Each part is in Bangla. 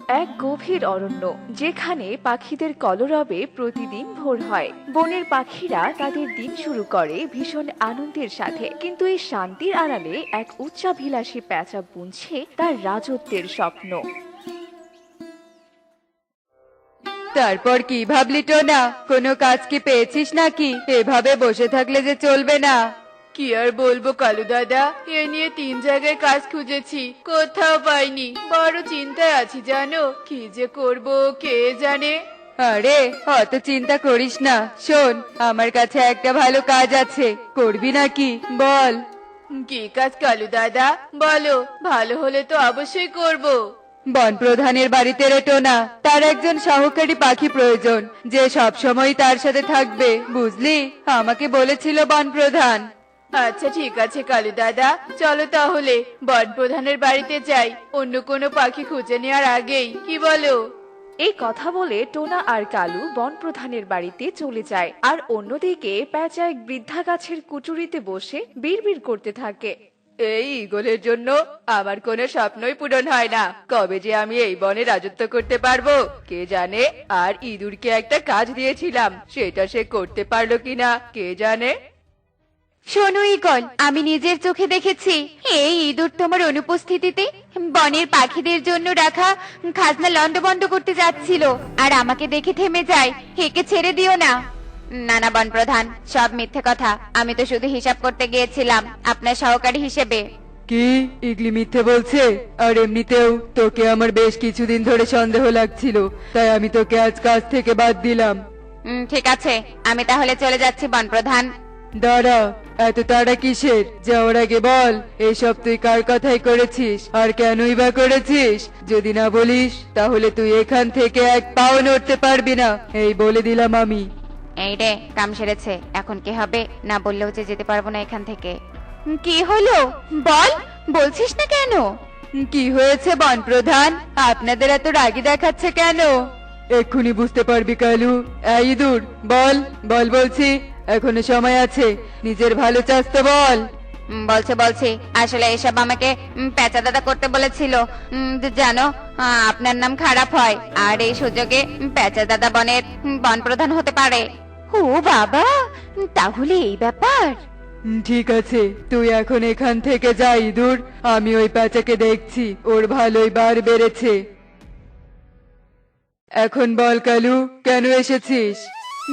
এক গভীর অরণ্য, যেখানে পাখিদের কলরবে প্রতিদিন ভোর হয়। বনের পাখিরা তাদের দিন শুরু করে ভীষণ আনন্দের সাথে, কিন্তু এই শান্তির আড়ালে এক উচ্চাভিলাষী পেঁচা বুনছে তার রাজত্বের স্বপ্ন। তারপর কি ভাবলি টোনা? কোনো কাজ কি পেয়েছিস নাকি? এভাবে বসে থাকলে যে চলবে না। কি আর বলবো কালু দাদা, এ নিয়ে 3 জায়গায় কাজ খুঁজেছি, কোথাও পাইনি। বড় চিন্তায় আছি জানো, কি যে করব কে জানে। আরে অত চিন্তা করিস না, শোন আমার কাছে একটা ভালো কাজ আছে, করবি নাকি বল? কি কাজ কালু দাদা, বলো, ভালো হলে তো অবশ্যই করব। বন প্রধানের বাড়িতে রে টোনা, তার একজন সহকারী পাখি প্রয়োজন, যে সব সময় তার সাথে থাকবে, বুঝলি? আমাকে বলেছিল বন প্রধান। আচ্ছা ঠিক আছে কালু দাদা, চলো তাহলে বন প্রধানের বাড়িতে যাই, অন্য কোনো পাখি খুঁজে নেওয়ার আগেই, কি বলো? এই কথা বলে টোনা আর কালু বনপ্রধানের বাড়িতে চলে যায়, আর অন্যদিকে পেঁচা এক বৃদ্ধা গাছের কুটুরিতে বসে বিড়বিড় করতে থাকে। এই ঈগলের জন্য আমার কোনো স্বপ্নই পূরণ হয় না, কবে যে আমি এই বনে রাজত্ব করতে পারবো কে জানে। আর ইঁদুরকে একটা কাজ দিয়েছিলাম, সেটা সে করতে পারলো কিনা কে জানে। শোনো ঈগল, আমি নিজের চোখে দেখেছি এই ইঁদুর তোমার অনুপস্থিতিতে বনের পাখিদের জন্য রাখা খাজনা লন্ডভন্ড করতে যাচ্ছিল, আর আমাকে দেখে থেমে যায়। একে ছেড়ে দিও না। না না বন প্রধান, সব মিথ্যে কথা। আমি তো শুধু হিসাব করতে গিয়েছিলাম আপনার সহকারী হিসেবে। কি ইগলি মিথ্যে বলছে? আর এমনিতেও তোকে আমার বেশ কিছুদিন ধরে সন্দেহ লাগছিল, তাই আমি তোকে আজ কাজ থেকে বাদ দিলাম। ঠিক আছে, আমি তাহলে চলে যাচ্ছি বন প্রধান। দাঁড়া, এত তাড়া কিসের? যাওয়ার আগে বল, এসব তুই কার কথাই করেছিস আর কেনই বা করেছিস? যদি না বলিস তাহলে তুই এখান থেকে এক পাও নড়তে পারবি না, এই বলে দিলাম আমি। এই রে, কাম সেরেছে, এখন কি হবে? না বললেও যে যেতে পারবো না এখান থেকে। কি হলো বল, বলছিস না কেন? কি হয়েছে বন প্রধান, আপনাদের এত রাগি দেখাচ্ছে কেন? এক্ষুনি বুঝতে পারবি কালু। এই ইঁদুর, বল বল বলছি, এখনো সময় আছে, নিজের ভালো চাস তো বল। বলছে আসলে এসব আমাকে পেঁচা দাদা করতে বলেছিল। জানো, আপনার নাম খারাপ হয়, আর এই সুযোগে পেঁচা দাদা বন প্রধান হতে পারে। ও বাবা, তাহলে এই ব্যাপার। ঠিক আছে, তুই এখন এখান থেকে যা ইঁদুর, আমি ওই প্যাঁচাকে দেখছি, ওর ভালোই বার বেড়েছে। এখন বল কালু, কেন এসেছিস?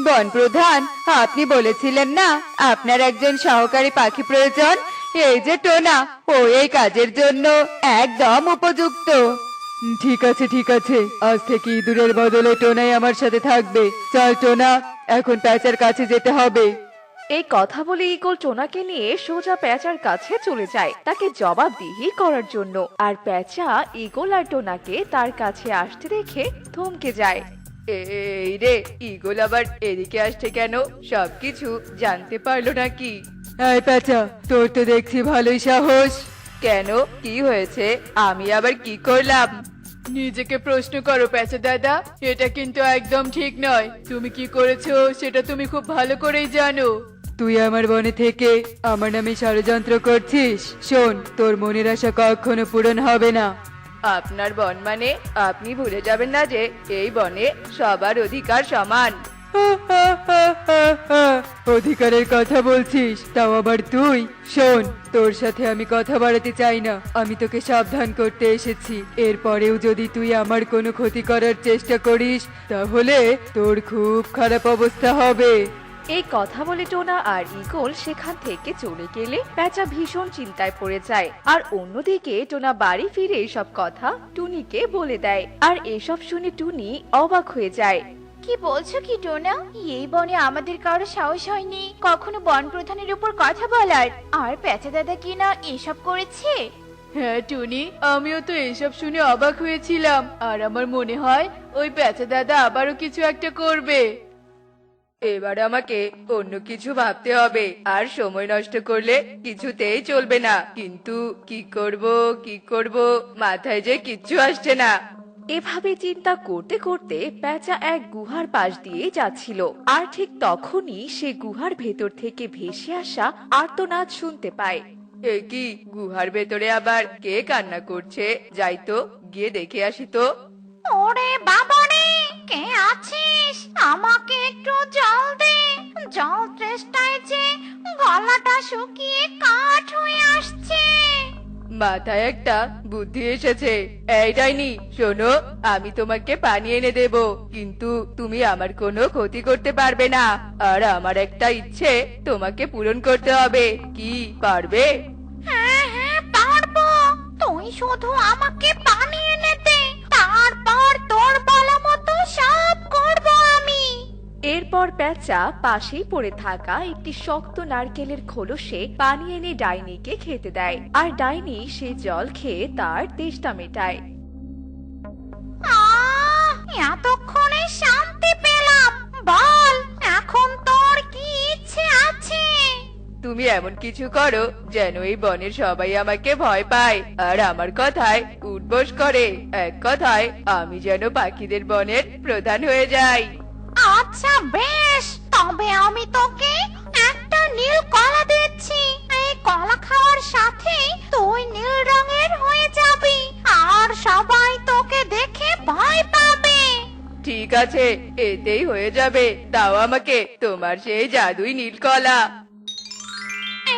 বন প্রধান, আপনি বলেছিলেন না আপনার একজন সহকারী পাখি প্রয়োজন? এই যে টোনা, ও এই কাজের জন্য একদম উপযুক্ত। ঠিক আছে ঠিক আছে, আজ থেকে ইঁদুরের বদলে টোনাই আমার সাথে থাকবে। চল টোনা, এখন প্যাঁচার কাছে যেতে হবে। এই কথা বলে ঈগল টোনাকে নিয়ে সোজা পেঁচার কাছে চলে যায় তাকে জবাবদিহি করার জন্য। আর পেঁচা ঈগল আর টোনাকে তার কাছে আসতে দেখে থমকে যায়। এই রে, ঈগল আবার এদিকে আসছে কেন? সবকিছু জানতে পারলো নাকি? এই প্যাঁচা, তোর তো দেখছি ভালোই সাহস। কেন, কি হয়েছে? আমি আবার কি করলাম? নিজেকে প্রশ্ন করো পেঁচা দাদা, এটা কিন্তু একদম ঠিক নয়। তুমি কি করেছো সেটা তুমি খুব ভালো করেই জানো। তুই আমার বনে থেকে আমার নামে ষড়যন্ত্র করছিস। শোন, তোর মনের আশা কখনো পূরণ হবে না। আপনার বন মানে আপনি ভুলে যাবেন না যে এই বনে সবার অধিকার সমান। অধিকারের কথা বলছিস, তাও আবার তুই? শোন, তোর সাথে আমি কথা বাড়াতে চাই না, আমি তোকে সাবধান করতে এসেছি। এরপরেও যদি তুই আমার কোনো ক্ষতি করার চেষ্টা করিস, তাহলে তোর খুব খারাপ অবস্থা হবে। এই কথা বলে টোনা আর ঈগল সেখান থেকে চলে গেলে পেঁচা ভীষণ চিন্তায় পড়ে যায়। আর অন্যদিকে টোনা বাড়ি ফিরে এসব কথা টুনিকে বলে দেয়, আর এসব শুনে টুনি অবাক হয়ে যায়। কি বলছো কি টোনা? এই বনে আমাদের কারো সাহস হয়নি কখনো বন প্রধানের উপর কথা বলার, আর পেঁচা দাদা কি না এসব করেছে? হ্যাঁ টুনি, আমিও তো এসব শুনে অবাক হয়েছিলাম, আর আমার মনে হয় ওই পেঁচা দাদা আবারও কিছু একটা করবে। এবার আমাকে অন্য কিছু ভাবতে হবে, আর সময় নষ্ট করলে কিছুতেই চলবে না। কিন্তু কি করব মাথায় যে কিচ্ছু আসছে না। এভাবে চিন্তা করতে করতে পেঁচা এক গুহার পাশ দিয়ে যাচ্ছিল, আর ঠিক তখনই সে গুহার ভেতর থেকে ভেসে আসা আর্তনাদ শুনতে পায়। এ কি, গুহার ভেতরে আবার কে কান্না করছে? যাই তো, গিয়ে দেখে আসি তো। ওরে বাবারে, কে আছিস? আমাকে একটু জল দে। জল তেষ্টায় যে গলাটা শুকিয়ে কাঠ হয়ে আসছে। মাথায় একটা বুদ্ধি এসেছে। এই ডাইনি, শোনো, আমি তোমাকে পানি এনে দেব, কিন্তু তুমি আমার কোনো ক্ষতি করতে পারবে না। আর আমার একটা ইচ্ছে তোমাকে পূরণ করতে হবে। কি পারবে? হ্যাঁ হ্যাঁ পারবো। তুই শুধু আমাকে পানি এনে দে, তারপর তোর বলা মতো সব করবো আমি। এরপর পেঁচা পাশেই পড়ে থাকা একটি শক্ত নারকেলের খোলসে পানি এনে ডাইনিকে খেতে দেয়, আর ডাইনি সে জল খেয়ে তার তেষ্টা মেটায়। এতক্ষণে শান্তি পেলাম। বল, এখন তোর কি ইচ্ছে আছে? তুমি এমন কিছু করো যেন এই বনের সবাই আমাকে ভয় পায় আর আমার কথায় উঠবোস করে। এক কথায় আমি যেন পাখিদের বনের প্রধান হয়ে যাই। আচ্ছা বেশ, তবে আমি তোকে একটা নীল কলা দিচ্ছি। এই কলা খাওয়ার সাথে তুই নীল রঙের হয়ে যাবি, আর সবাই তোকে দেখে ভয় পাবে। ঠিক আছে, এতেই হয়ে যাবে। দাও আমাকে তোমার সেই জাদুই নীল কলা।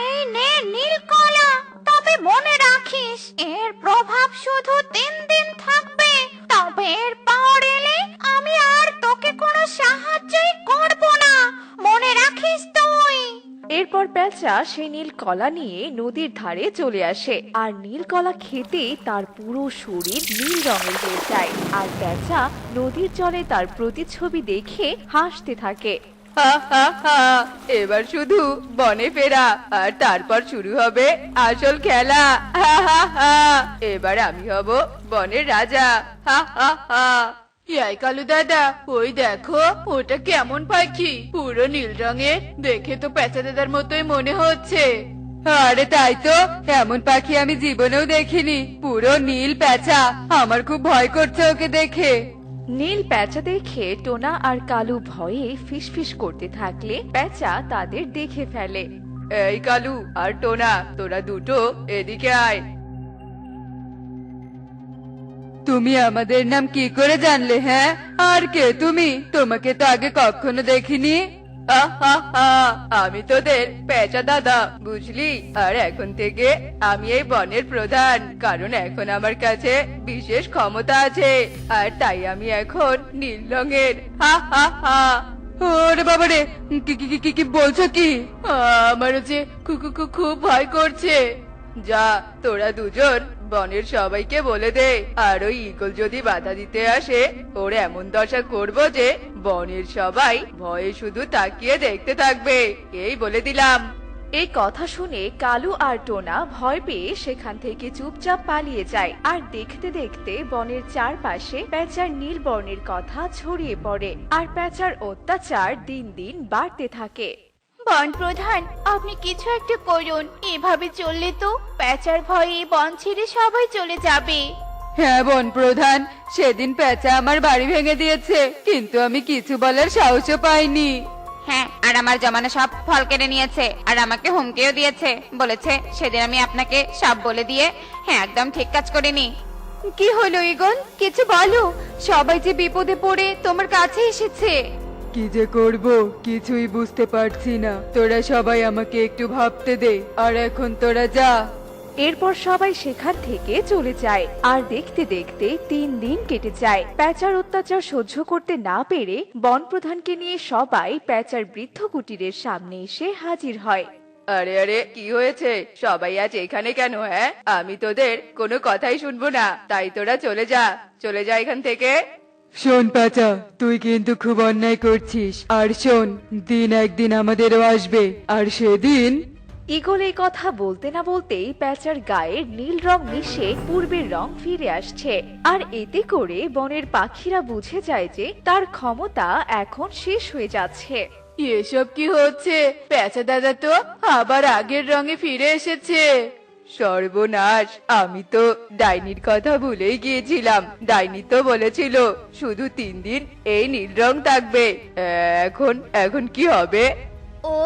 এই নে নীল কলা, তবে মনে রাখিস এর প্রভাব শুধু 3 দিন থাকবে। তবে এর পাওয়ার এলে আমি আর তোকে কোনো সাহায্যই করব না, মনে রাখিস তুই। এরপর পেঁচা সেই নীল কলা নিয়ে নদীর ধারে চলে আসে, আর নীল কলা খেতেই তার পুরো শরীর নীল রঙের হয়ে যায়। আর পেঁচা নদীর জলে তার প্রতিচ্ছবি দেখে হাসতে থাকে। হা হা হা, এবার শুধু বনে ফেরা, আর তারপর শুরু হবে আসল খেলা। হা হা হা, এবার আমি হব বনের রাজা। হা হা হা। এই কালু দাদা, ওই দেখো, ওটা কেমন পাখি, পুরো নীল রঙের, দেখে তো পেঁচা দাদার মতোই মনে হচ্ছে। আরে তাই তো, এমন পাখি আমি জীবনেও দেখিনি। পুরো নীল পেঁচা, আমার খুব ভয় করছে ওকে দেখে। নীল পেঁচা দেখে টোনা আর কালু ভয়ে ফিসফিস করতে থাকলে পেঁচা তাদের দেখে ফেলে। এই কালু আর টোনা, তোরা দুটো এদিকে আয়। তুমি আমাদের নাম কি করে জানলে? হ্যাঁ, আর কে তুমি? তোমাকে তো আগে কখনো দেখিনি। আমি তোদের পেঁচা দাদা, বুঝলি? আর এখন থেকে আমি এই বনের প্রধান, কারণ এখন আমার কাছে বিশেষ ক্ষমতা আছে, আর তাই আমি এখন নীল রঙের। হা হা হা। ওরে বাবারে, কি কি কি কি বলছো কি? আমারও যে খুব ভয় করছে। যা, তোরা দুজন বনের সবাইকে বলে দে, আর ওই ঈগল যদি বাধা দিতে আসে, ওর এমন দশা করব যে বনের সবাই ভয়ে শুধু তাকিয়ে দেখতে থাকবে। এই বলে দিলাম। এই কথা শুনে কালু আর টোনা ভয় পেয়ে সেখান থেকে চুপচাপ পালিয়ে যায়, আর দেখতে দেখতে বনের চারপাশে পেঁচার নীল বর্ণের কথা ছড়িয়ে পড়ে, আর পেঁচার অত্যাচার দিন দিন বাড়তে থাকে। বন প্রধান, আপনি কিছু একটা করুন। এভাবে চললে তো পেঁচার ভয়ে বন ছেড়ে সবাই চলে যাবে। হ্যাঁ বন প্রধান, সেদিন পেঁচা আমার বাড়ি ভেঙে দিয়েছে, কিন্তু আমি কিছু বলার সাহসও পাইনি। হ্যাঁ, আর আমার জমানো সব ফল কেড়ে নিয়েছে, আর আমাকে হুমকিও দিয়েছে, বলেছে সেদিন আমি আপনাকে সব বলে দিয়ে। হ্যাঁ, একদম ঠিক কাজ করিনি। কি হলো ঈগল, কিছু বলো। সবাই যে বিপদে পড়ে তোমার কাছে এসেছে। কি যে করব কিছুই বুঝতে পারছি না। তোরা সবাই আমাকে একটু ভাবতে দে, আর এখন তোরা যা। এরপর সবাই সেখান থেকে চলে যায়, আর দেখতে দেখতে 3 দিন কেটে যায়। পেঁচার অত্যাচার সহ্য করতে না পেরে বন প্রধানকে নিয়ে সবাই পেঁচার বৃদ্ধ কুটিরের সামনে এসে হাজির হয়। আরে আরে, কি হয়েছে? সবাই আজ এখানে কেন? হ্যাঁ, আমি তোদের কোনো কথাই শুনবো না, তাই তোরা চলে যা, চলে যা এখান থেকে। শোন পেঁচা, তুই কিন্তু খুব অন্যায় করছিস। আর শোন, দিন একদিন আমাদেরও আসবে, আর সেদিন। ঈগল এই কথা বলতে না বলতেই পেঁচার গায়ের নীল রং মিশে পূর্বের রং ফিরে আসছে, আর এতে করে বনের পাখিরা বুঝে যায় যে তার ক্ষমতা এখন শেষ হয়ে যাচ্ছে। এসব কি হচ্ছে? পেঁচা দাদা তো আবার আগের রঙে ফিরে এসেছে। সর্বনাশ, আমি তো ডাইনির কথা ভুলেই গিয়েছিলাম। ডাইনি তো বলেছিল শুধু 3 দিন এই নীল রং থাকবে। এখন কি হবে? ও,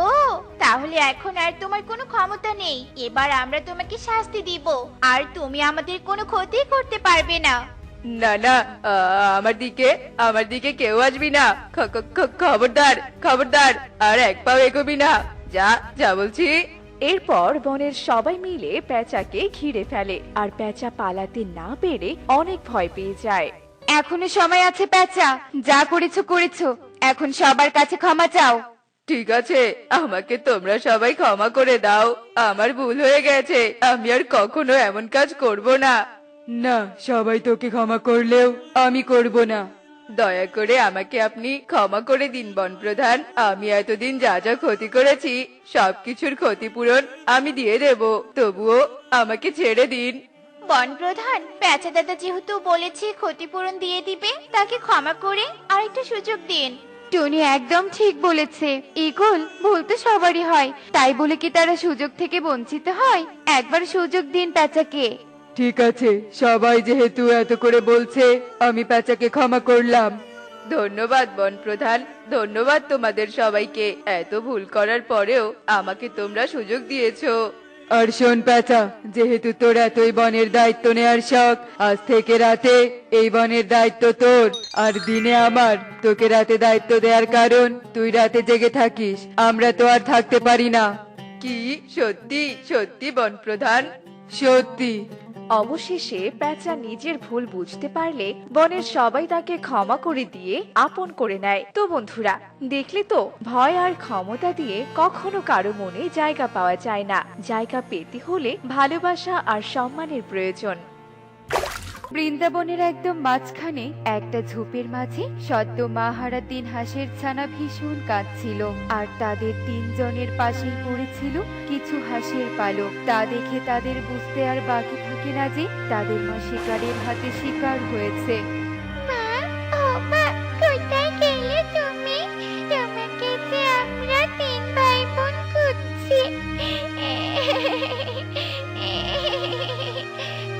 তাহলে এখন আর তোমার কোনো ক্ষমতা নেই। এবার আমরা তোমাকে শাস্তি দিব, আর তুমি আমাদের কোনো ক্ষতি করতে পারবে না। না না, আমার দিকে কেউ আসবি না। খবরদার, খবরদার, আর এক পাও এগোবি না। যা যা বলছি। এরপর বনের সবাই মিলে পেঁচাকে ঘিরে ফেলে আর পেঁচা পালাতে না পেরে অনেক ভয় পেয়ে যায়। এখনো সময় আছে পেঁচা, যা করেছো করেছো, এখন সবার কাছে ক্ষমা চাও। ঠিক আছে, আমাকে তোমরা সবাই ক্ষমা করে দাও। আমার ভুল হয়ে গেছে, আমি আর কখনো এমন কাজ করব না। না, সবাই তোকে ক্ষমা করলেও আমি করব না। দয়া করে আমাকে আপনি ক্ষমা করে দিন বনপ্রধান। আমি এতদিন যা যা ক্ষতি করেছি সবকিছুর ক্ষতিপূরণ আমি দিয়ে দেব, তবুও আমাকে ছেড়ে দিন। বন প্রধান, পেঁচা দাদা যেহেতু বলেছে ক্ষতিপূরণ দিয়ে দিবে, তাকে ক্ষমা করে আরেকটা সুযোগ দিন। টনি একদম ঠিক বলেছে। ইগল, ভুল তো সবারই হয়, তাই বলে কি তারা সুযোগ থেকে বঞ্চিত হয়? একবার সুযোগ দিন পেঁচাকে। ঠিক আছে, সবাই যেহেতু এত করে বলছে, আমি পেঁচাকে ক্ষমা করলাম। ধন্যবাদ বনপ্রধান, ধন্যবাদ তোমাদের সবাইকে। এত ভুল করার পরেও আমাকে তোমরা সুযোগ দিয়েছো। আর শোন পেঁচা, যেহেতু তোর এতই বনের দায়িত্ব নেয়ার শখ, আজ থেকে রাতে এই বনের দায়িত্ব তোর আর দিনে আমার। তোকে রাতে দায়িত্ব দেওয়ার কারণ তুই রাতে জেগে থাকিস, আমরা তো আর থাকতে পারি না। কি সত্যি সত্যি বনপ্রধান? সত্যি। অবশেষে পেঁচা নিজের ভুল বুঝতে পারলে বনের সবাই তাকে ক্ষমা করে দিয়ে আপন করে নেয়। তো বন্ধুরা, দেখলে তো, ভয় আর ক্ষমতা দিয়ে কখনো কারো মনে জায়গা পাওয়া যায় না। জায়গা পেতে হলে ভালোবাসা আর সম্মানের প্রয়োজন। বৃন্দাবনের একদম মাঝখানে একটা ঝোপের মাঝে সদ্য মা হারা 3 হাঁসের ছানা ভীষণ কাঁদছিল, আর তাদের 3 জনের পাশেই পড়েছিল কিছু হাঁসের পালক। তা দেখে তাদের বুঝতে আর বাকি থাকে না যে তাদের মা শিকারের হাতে শিকার হয়েছে। মা, ও মা, কোথায় গেলে তুমি? তোমাকে যে আমরা 3 ভাই বোন খুঁজছি।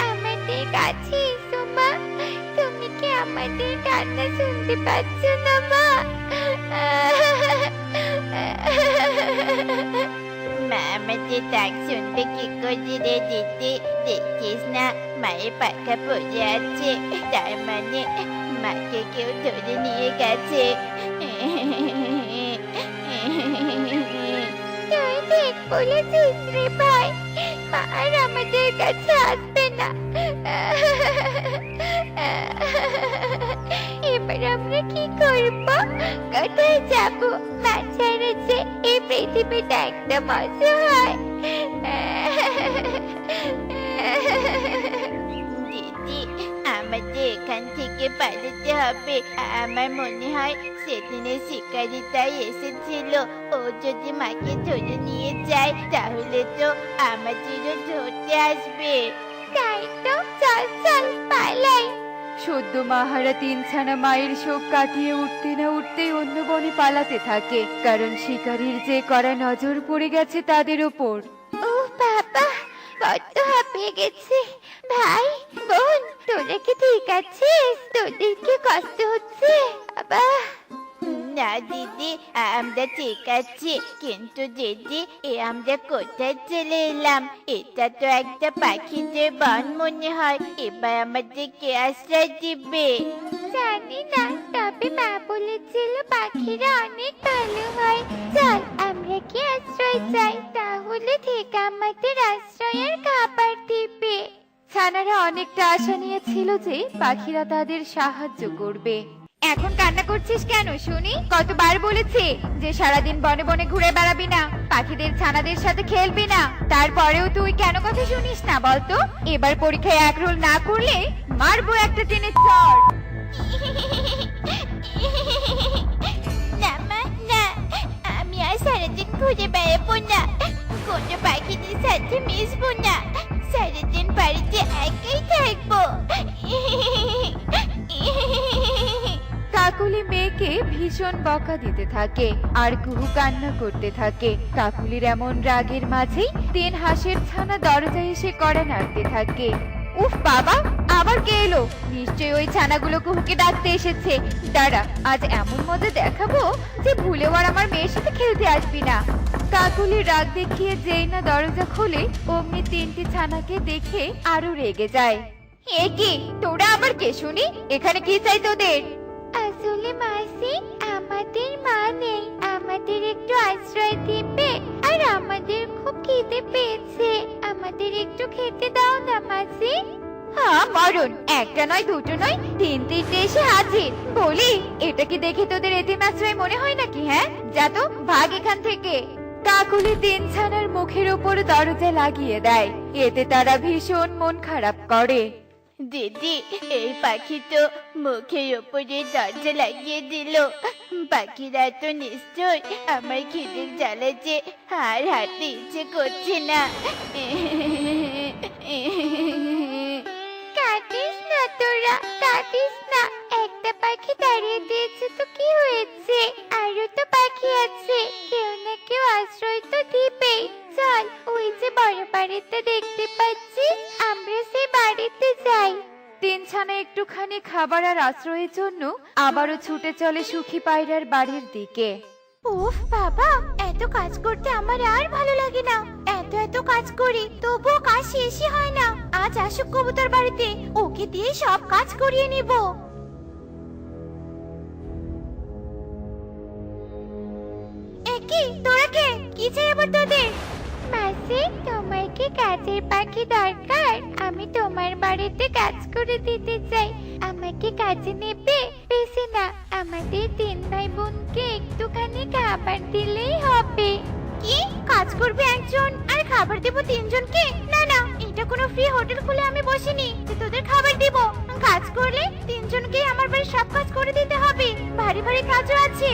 আমাদের কাছে এসো মা, তুমি কি আমাদের কান্না শুনতে পাচ্ছ না মা? মা আমাদের ডাক শুনবে কি করে রে দিদি? দেখিস না, মায়ের পাখা পড়ে আছে, তার মানে মাকে কেউ ধরে নিয়ে গেছে। তুই ঠিক বলেছিস রে ভাই, মা আর আমাদের কাছে আসবে না। এবার আমরা কি করব? কোথায় যাব? মা ছাড়া যে এই পৃথিবীটা একটা মজা হয়। দিদি, আমাদের এখান থেকে পালাতে হবে। আমার মনে হয় সেদিনের শিকারিটাই এসেছিল। ও যদি মাকে ধরে নিয়ে যায় তাহলে তো আমাদেরও ধরতে আসবে। তাই তো, চল চল পালাই। সদ্য মাহারা 3 ছানা মায়ের শোক কাটিয়ে উঠতে না উঠতেই অন্য বনে পালাতে থাকে, কারণ শিকারীর যে কড়া নজর পড়ে গেছে তাদের ওপর। ও বাবা, কত হাঁপিয়ে গেছে। ভাই বোন, তোরা কি ঠিক আছিস? তোদের কি কষ্ট হচ্ছে? বাবা। না দিদি, আমরা ঠিক আছি, কিন্তু দিদি আমরা কোথায় চলে এলাম? এটা তো একটা পাখিদের বন মনে হয়। এবার আমাদের কে আশ্রয় দিবে? জানি না, তবে মা বলেছিল পাখিরা অনেক ভালো হয়। চল আমরা কি আশ্রয় চাই, তাহলে ঠিক আমাদের আশ্রয়ের খাবার দিবে। ছানারা অনেকটা আশা নিয়েছিল যে পাখিরা তাদের সাহায্য করবে। এখন কান্না করছিস কেন শুনি? কতবার বলেছি যে সারাদিন বনে বনে ঘুরে বেড়াবি না, পাখিদের ছানাদের সাথে খেলবি না, তারপরেও তুই কেন কথা শুনিস না বলতো? এবার পরীক্ষায় 1 রোল না করলে মারবো একটা টেনে চড়। না মা, না, আমি আর সারাদিন ঘুরে বেড়াবো না, কোনো পাখিদের সাথে মিশবো না, সারাদিন বাড়িতে একাই থাকবো। কাকুলি মেয়েকে ভীষণ বকা দিতে থাকে আর কুহু কান্না করতে থাকে। কাকুলির এমন রাগের মাঝেই 3 হাঁসের ছানা দরজায় এসে কড়া নাড়তে থাকে। উফ বাবা, আবার কে এলো? নিশ্চয়ই ওই ছানাগুলো কুহুকে ডাকতে এসেছে। দাঁড়া, আজ এমন মজা দেখাবো যে ভুলেও আর আমার মেয়ের সাথে খেলতে আসবি না। কাকুলি রাগ দেখিয়ে যেই না দরজা খোলে, অমনি 3টি ছানাকে দেখে আরো রেগে যায়। এ কি, তোরা আবার কে শুনি? এখানে কি চাই তোদের? আসলে মাসি, আমাদের মা নেই, আমাদের একটু আশ্রয় দিবে। আর আমাদের খুব খিদে পেয়েছে, আমাদের একটু খেতে দাও না মাসি। হ্যাঁ মরণ, একটা নয় দুটো নয়, তিনটে এসে হাজির। বলি, এটা কি দেখে তোদের এতিম আশ্রয় মনে হয় নাকি? হ্যাঁ, যা তো, ভাগ এখান থেকে। কাকুলি তিন ছানার মুখের উপর দরজা লাগিয়ে দেয়। এতে তারা ভীষণ মন খারাপ করে। দিদি, এই পাখি তো মুখের উপরে দরজা লাগিয়ে দিল। পাখিরা তো নিশ্চয় আমার খিদের জ্বালা যে আর হাঁটতে ইচ্ছে করছে না। কাটিস না তোরা, কাটিস না। একটা পাখি দাঁড়িয়ে দিয়েছে তো কি হয়েছে? আরো তো পাখি আছে, কেউ না কেউ আশ্রয় তো দিবেই। চল, ওই যে বড় বাড়িতে দেখতে পাচ্ছি, আমরা সেই বাড়িতে যাই। তিন ছানা একটুখানি খাবার আর আশ্রয়ের জন্য আবারও ছুটে চলে সুখী পায়রার বাড়ির দিকে। উফ বাবা, এত কাজ করতে আমার আর ভালো লাগে না। এত কাজ করি তবুও কাজ শেষই হয় না। আজ আসুক কবুতর বাড়িতে, ওকে দিয়ে সব কাজ করিয়ে নিব। একি, তোরা কে? কি চাই আবার তোদের? মাসি, তোমার কি কাজের পাখি দরকার? আমি তোমার বাড়িতে কাজ করে দিতে চাই, আমাকে কাজে নেবে? বেশি না, আমাদের 3 ভাই বোনকে একটুখানি খাবার দিলেই হবে। কি কাজ করবে একজন আর খাবার দেব 3 জনকে? না না, এটা কোনো ফ্রি হোটেল খুলে আমি বসিনি যে তোদের খাবার দেব। কাজ করলে 3 জনকে আমার বাড়ির সব কাজ করে দিতে হবে, ভারী ভারী কাজও আছে।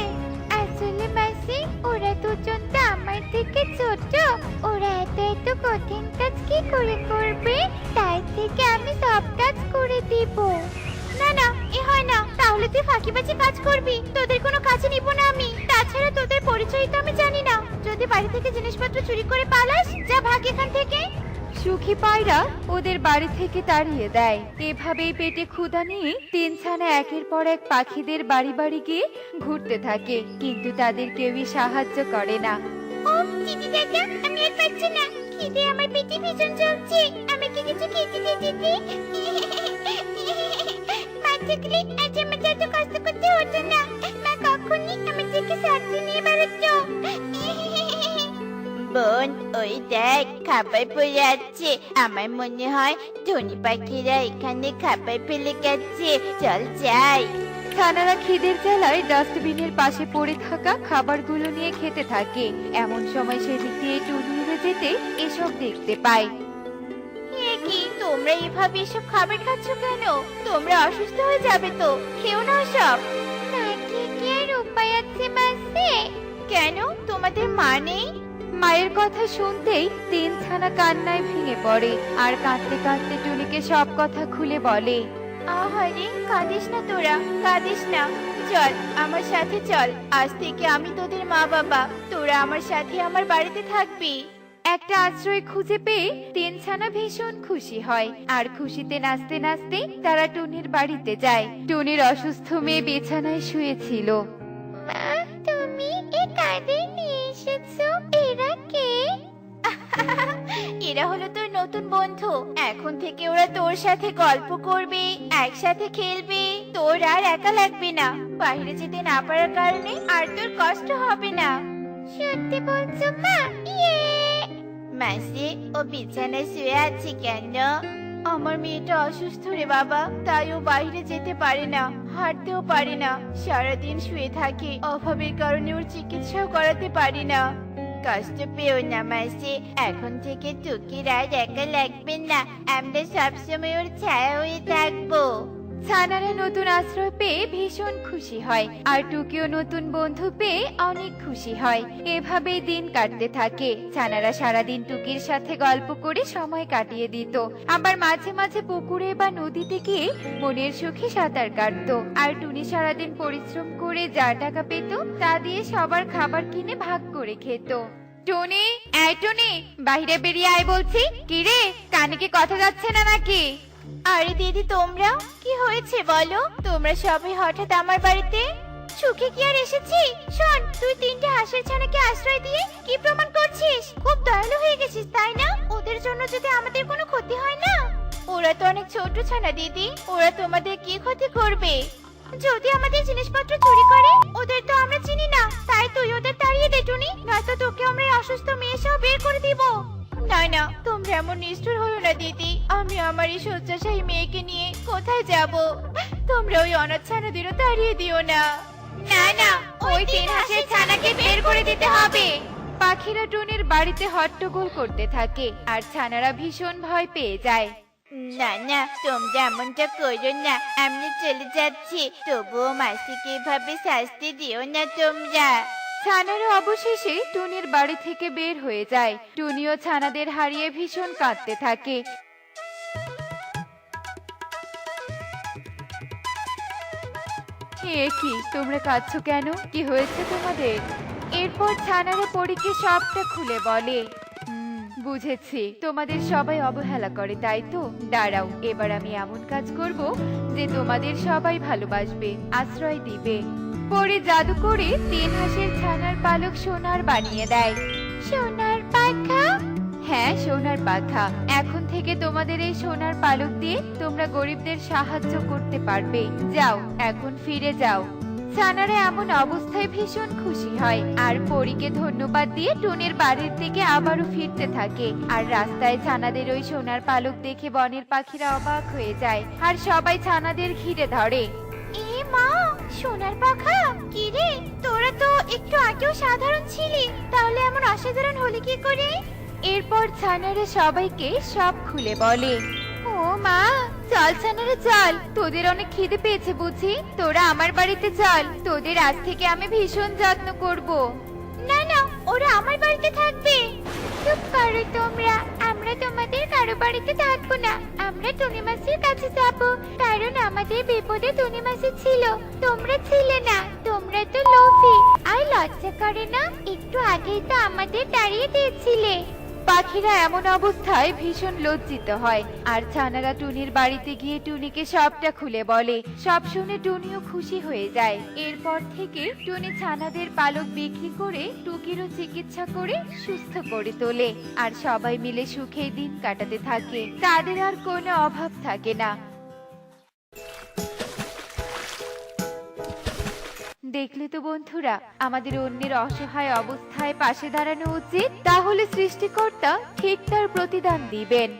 আসলে মাসি, ওরা দুজন তো আমার থেকে ছোট, ওরা এত কঠিন কাজ কি করে করবে? তাই থেকে আমি সব কাজ করে দিব। না না, এ হয় না। তাহলে তুই ফাঁকিবাজি কাজ করবি, তোদের কোনো কাজে নিব না আমি। তাছাড়া তোদের পরিচয় তো আমি জানি না। যদি বাড়ি থেকে জিনিসপত্র চুরি করে পালাস, যা ভাগ এখান থেকে। সুখী পায়রা ওদের বাড়ি থেকে তাড়িয়ে দেয়। এভাবেই পেটে ক্ষুধা নিয়ে তিন ছানা একের পর এক পাখিদের বাড়ি বাড়ি গিয়ে ঘুরতে থাকে, কিন্তু তাদের কেউই সাহায্য করে না। ও দিদি দাদা, আমি আর পাচ্ছি না, খিদে আমার পেটে ভীষণ জ্বলছে। আমাকে কিছু খেতে দে দিদি। মা থাকলে আজ আমাকে এত কষ্ট করতে হতো না। মা কখনই আমাদেরকে সাথে নিয়ে বেড়াতো। বোন, ওই দেখ, খাবার পড়ে আছে। আমার মনে হয় ধনী পাখিরা এখানে খাবার ফেলে গেছে। চল যাই। ছানারা খিদের জ্বালায় ডাস্টবিনের পাশে পড়ে থাকা খাবারগুলো নিয়ে খেতে থাকে। এমন সময় সেদিক দিয়ে টুনি উড়ে যেতে এসব দেখতে পায়। এ কি, তোমরা এভাবে এসব খাবার খাচ্ছ কেন? তোমরা অসুস্থ হয়ে যাবে তো, খেও না সব। না খেয়ে কি আর উপায় আছে মাসি? কেন, তোমাদের মা নেই? মায়ের কথা শুনতেই তিন ছানা কান্নায় ভেঙে পড়ে আর কাঁদতে কাঁদতে টুনিকে সব কথা খুলে বলে। আহারে, কাঁদিস না তোরা, কাঁদিস না। চল আমার সাথে চল, আজ থেকে আমি তোদের মা বাবা। তোরা আমার সাথে আমার বাড়িতে থাকবি। একটা আশ্রয় খুঁজে পেয়ে তিন ছানা ভীষণ খুশি হয় আর খুশিতে নাচতে নাচতে তারা টুনির বাড়িতে যায়। টুনির অসুস্থ মেয়ে বিছানায় শুয়েছিল। মা, তুমি এই কাঁধে নিয়ে এসেছো, এরা কে? এরা হলো তোর নতুন বন্ধু। এখন থেকে ওরা তোর সাথে গল্প করবে, একসাথে খেলবে। তোর আর একা লাগবে না। বাইরে যেতে না পারার কারণে আর তোর কষ্ট হবে না। সত্যি বলছো মা? ইয়ে! মাসি, ও বিছানায় শুয়ে আছে কেন? আমার মেয়েটা অসুস্থ রে বাবা, তাই ও বাইরে যেতে পারে না, হাঁটতেও পারে না, সারাদিন শুয়ে থাকে। অভাবের কারণে ওর চিকিৎসাও করাতে পারি না। কষ্ট পেও না মাসি, এখন থেকে টুকির আর একা লাগবে না। আমরা সবসময় ওর ছায়া হয়ে থাকবো। ছানারা নতুন আশ্রয় পেয়ে ভীষণ খুশি হয় আর টুকিও নতুন বন্ধু পেয়ে অনেক খুশি হয়। এভাবেই দিন কাটতে থাকে। ছানারা সারাদিন টুকির সাথে গল্প করে সময় কাটিয়ে দিত, আবার মাঝে মাঝে পুকুরে বা নদীতে গিয়ে মনের সুখে সাঁতার কাটতো। আর টুনি সারাদিন পরিশ্রম করে যা টাকা পেত তা দিয়ে সবার খাবার কিনে ভাগ করে খেত। টুনি, এই টুনি, বাইরে বেরিয়ে আয় বলছি। কি রে, কানে কি কথা যাচ্ছে না নাকি? আরে দিদি, তোমরা কি হয়েছে বলো? তোমরা সবাই হঠাৎ আমার বাড়িতে? সুখে কি আর এসেছি? শোন, তুই 3টে হাঁসের ছানাকে আশ্রয় দিয়ে কি প্রমাণ করছিস? খুব দয়ালু হয়ে গেছিস তাই না? ওদের জন্য যদি আমাদের কোনো ক্ষতি হয় না? ওরা তো অনেক ছোট ছানা দিদি, ওরা তোমাদের কি ক্ষতি করবে? যদি আমাদের জিনিসপত্র চুরি করে, ওদের তো আমরা চিনি না, তাই তুই ওদের তাড়িয়ে দে টুনি, নয়তো তোকে আমরা এই অসুস্থ মেয়ে সহ বের করে দিব। না না, তোমরা এমন নিষ্ঠুর হলো না দিদি, আমি আমার এই শয্যাশায়ী মেয়েকে নিয়ে কোথায় যাব? তোমরা ওই অনাথ ছানাদেরও তাড়িয়ে দিও না। না না, ওই 3 হাঁসের ছানাকে বের করে দিতে হবে। পাখিরা টুনির বাড়িতে হট্টগোল করতে থাকে আর ছানারা ভীষণ ভয় পেয়ে যায়। না না, তোমরা এমনটা করো না, আমি চলে যাচ্ছি, তবুও মাসিকে এভাবে শাস্তি দিও না তোমরা। ছানারা অবশেষে টুনির বাড়ি থেকে বের হয়ে যায়। টুনিও ছানাদের হারিয়ে ভীষণ কাঁদতে থাকে। এ কি, তোমরা কাঁদছো কেন? কি হয়েছে তোমাদের? এরপর ছানারা পরীকে সবটা খুলে বলে। বুঝেছি, তোমাদের সবাই অবহেলা করে, তাই তো? দাঁড়াও, এবার আমি এমন কাজ করব যে তোমাদের সবাই ভালোবাসবে, আশ্রয় দিবে। পরে জাদু করে 3 হাঁসের ছানার পালক সোনার বানিয়ে দেয়। সোনার পাখা? হ্যাঁ, সোনার পাখা। এখন থেকে তোমাদের এই সোনার পালক দিয়ে তোমরা গরিবদের সাহায্য করতে পারবে। যাও, এখন ফিরে যাও। ছানারা এমন অবস্থায় ভীষণ খুশি হয় আর পরীকে ধন্যবাদ দিয়ে টুনির বাড়ির দিকে আবারও ফিরতে থাকে। আর রাস্তায় ছানাদের ওই সোনার পালক দেখে বনের পাখিরা অবাক হয়ে যায় আর সবাই ছানাদের ঘিরে ধরে। এ মা, সোনার পাখা? কি রে, তোরা তো একটু আগেও সাধারণ ছিলি, তাহলে এমন অসাধারণ হলি কি করে? এরপর ছানারা সবাইকে সব খুলে বলে। ও মা, চল ছানারা চল, তোদের অনেক খিদে পেয়েছে বুঝি, তোরা আমার বাড়িতে চল, তোদের আজ থেকে আমি ভীষণ যত্ন করব। না না, ওরা আমার বাড়িতে থাকবে। চুপ করো তোমরা, আমরা তোমাদের কারো বাড়িতে থাকবো না, আমরা টুনি মাসির কাছে যাব, কারণ আমাদের বিপদে টুনি মাসি ছিল, তোমরা ছিলে না। তোমরা তো লোভী আর লজ্জা করে না, একটু আগেই তো আমাদের তাড়িয়ে দিয়েছিলে। পাখিরা এমন অবস্থায় ভীষণ লজ্জিত হয় আর ছানারা টুনির বাড়িতে গিয়ে টুনিকে সবটা খুলে বলে। সব শুনে টুনিও খুশি হয়ে যায়। এরপর থেকে টুনি ছানাদের পালক বিক্রি করে টুকিরও চিকিৎসা করে সুস্থ করে তোলে আর সবাই মিলে সুখে দিন কাটাতে থাকে। তাদের আর কোনো অভাব থাকে না। দেখলে তো বন্ধুরা, আমাদের অন্যের অসহায় অবস্থায় পাশে দাঁড়ানো উচিত, তাহলে সৃষ্টিকর্তা ঠিক তার প্রতিদান দিবেন।